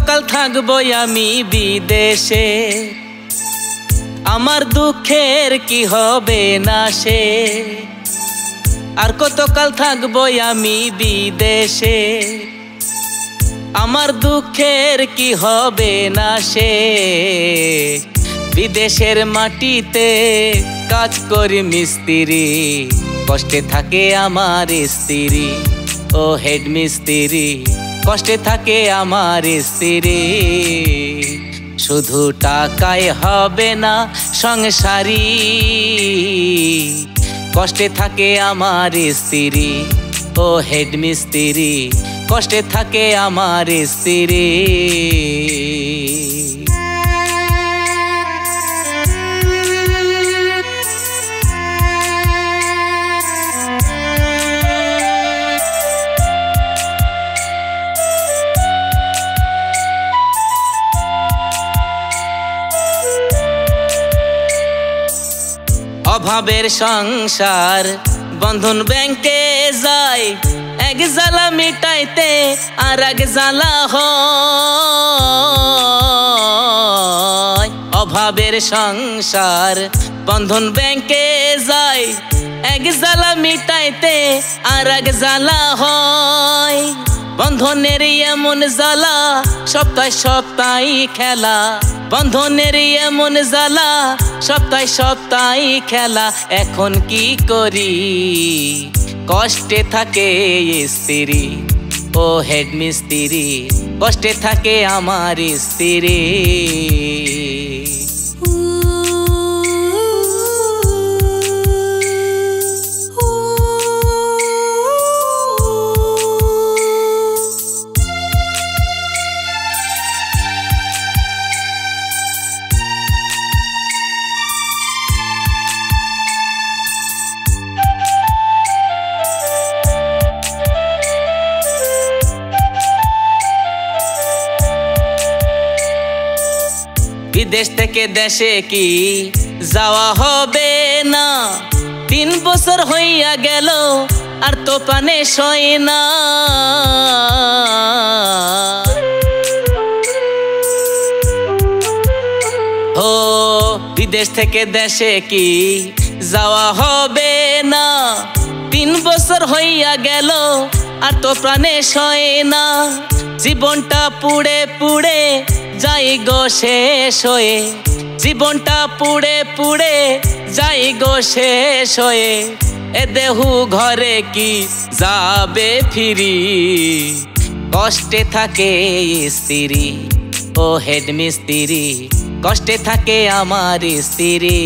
কতকাল থাকবো আমি বিদেশে, আমার দুঃখের কি হবে না সে। আর কতকাল থাকবো আমি বিদেশে, আমার দুঃখের কি হবে না সে। বিদেশের মাটিতে কাজ করি মিস্ত্রি, কষ্টে থাকে আমার স্ত্রী। ও হেড মিস্ত্রি, কষ্টে থাকে আমার স্ত্রী। শুধু টাকায় হবে না সংসারী, কষ্টে থাকে আমার স্ত্রী। ও হেড মিস্ত্রি, কষ্টে থাকে আমার স্ত্রী। অভাবের সংসার বন্ধন ব্যাংকে যায়, এক জ্বালা মিটাইতে আর এক জ্বালা হয়। অভাবের সংসার বন্ধন ব্যাংকে যায়, এক জ্বালা মিটাইতে আর এক জ্বালা হয়। বন্ধনের এমন জ্বালা সপ্তাহে সপ্তাহে খেলা, বন্ধনের এমন জ্বালা সপ্তাহে সপ্তাহে খেলা। এখন কি করি, কষ্টে থাকে স্ত্রী। ও হেড মিস্ত্রি, কষ্টে থাকে আমার স্ত্রী। বিদেশ থেকে দেশে কি যাওয়া হবে না, 3 বছর হইয়া গেল আর তো প্রাণে সয় না। ও বিদেশ থেকে দেশে কি যাওয়া হবে না, 3 বছর হইয়া গেল আর তো প্রাণে সয় না। জীবনটা পুড়ে পুড়ে যাই গো শেষ হয়ে, জীবনটা পুড়ে পুড়ে যাই গো শেষ হয়ে। এ দেহু ঘরে কি যাবে ফিরি, কষ্টে থাকে স্ত্রী। ও হেড মিস্ত্রি, কষ্টে থাকে আমার স্ত্রী।